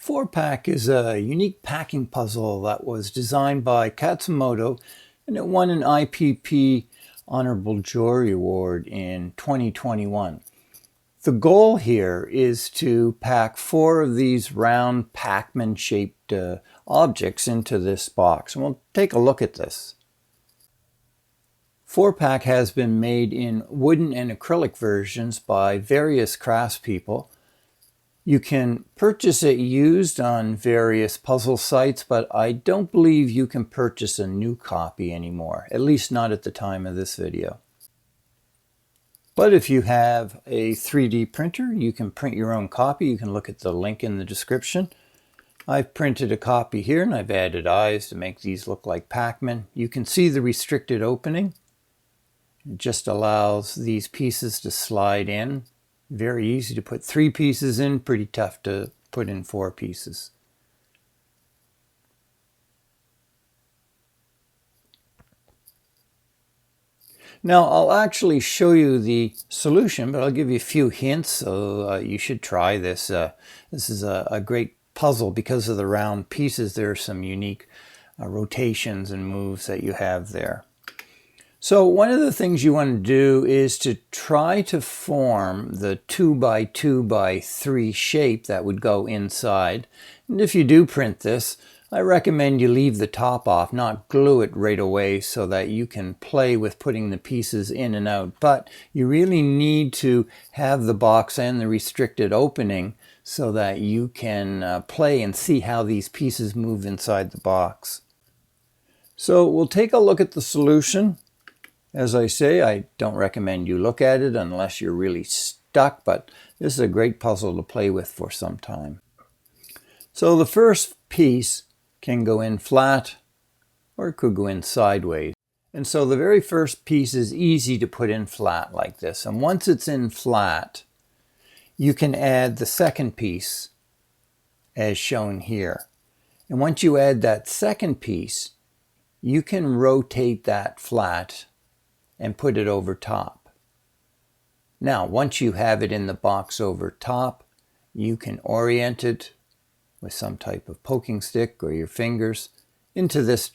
4-pack is a unique packing puzzle that was designed by Katsumoto, and it won an IPP Honorable Jury Award in 2021. The goal here is to pack 4 of these round Packman shaped objects into this box, and we'll take a look at this. 4-pack has been made in wooden and acrylic versions by various craftspeople. You can purchase it used on various puzzle sites, but I don't believe you can purchase a new copy anymore, at least not at the time of this video. But if you have a 3D printer, you can print your own copy. You can look at the link in the description. I've printed a copy here and I've added eyes to make these look like Pacman. You can see the restricted opening. It just allows these pieces to slide in. Very easy to put 3 pieces in, pretty tough to put in 4 pieces. Now I'll actually show you the solution, but I'll give you a few hints, so you should try this. This is a great puzzle because of the round pieces. There are some unique rotations and moves that you have there. So one of the things you want to do is to try to form the 2x2x3 shape that would go inside. And if you do print this, I recommend you leave the top off, not glue it right away, so that you can play with putting the pieces in and out. But you really need to have the box and the restricted opening so that you can play and see how these pieces move inside the box. So we'll take a look at the solution. As I say, I don't recommend you look at it unless you're really stuck, but this is a great puzzle to play with for some time. So the first piece can go in flat, or it could go in sideways. And so the very first piece is easy to put in flat like this. And once it's in flat, you can add the second piece as shown here. And once you add that second piece, you can rotate that flat and put it over top. Now, once you have it in the box over top, you can orient it with some type of poking stick or your fingers into this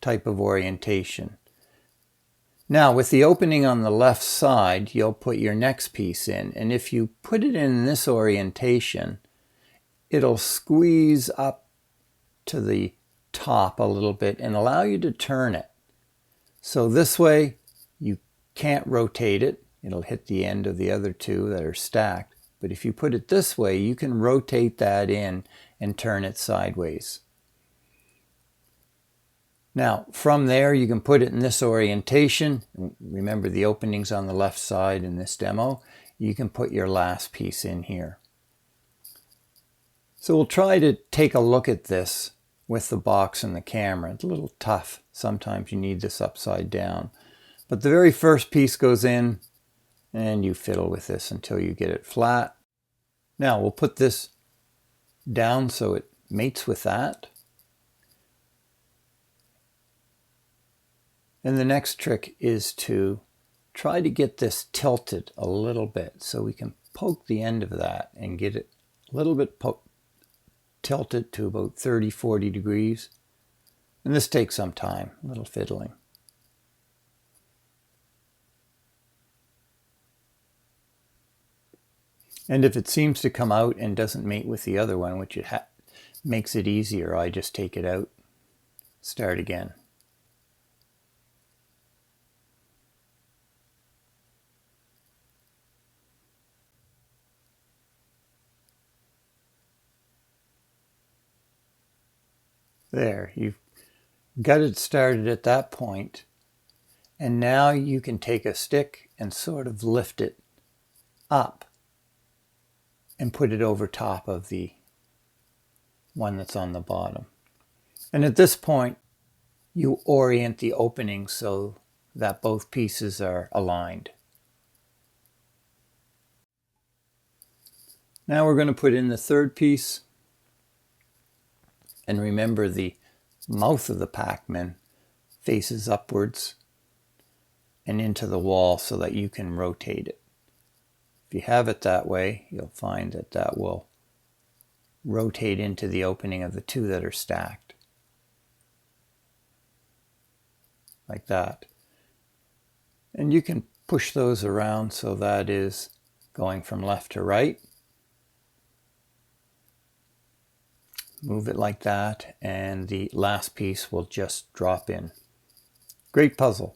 type of orientation. Now, with the opening on the left side, you'll put your next piece in, and if you put it in this orientation, it'll squeeze up to the top a little bit and allow you to turn it. So this way, you can't rotate it. It'll hit the end of the other 2 that are stacked. But if you put it this way, you can rotate that in and turn it sideways. Now, from there, you can put it in this orientation. Remember, the opening's on the left side in this demo. You can put your last piece in here. So we'll try to take a look at this with the box and the camera. It's a little tough. Sometimes you need this upside down. But the very first piece goes in, and you fiddle with this until you get it flat. Now we'll put this down so it mates with that. And the next trick is to try to get this tilted a little bit, so we can poke the end of that and get it a little bit tilted to about 30-40 degrees. And this takes some time, a little fiddling. And if it seems to come out and doesn't mate with the other one, which it makes it easier, I just take it out, start again. There, you've got it started at that point, and now you can take a stick and sort of lift it up and put it over top of the one that's on the bottom. And at this point, you orient the opening so that both pieces are aligned. Now we're going to put in the third piece. And remember, the mouth of the Packman faces upwards and into the wall so that you can rotate it. If you have it that way, you'll find that that will rotate into the opening of the two that are stacked. Like that. And you can push those around so that is going from left to right. Move it like that, and the last piece will just drop in. Great puzzle.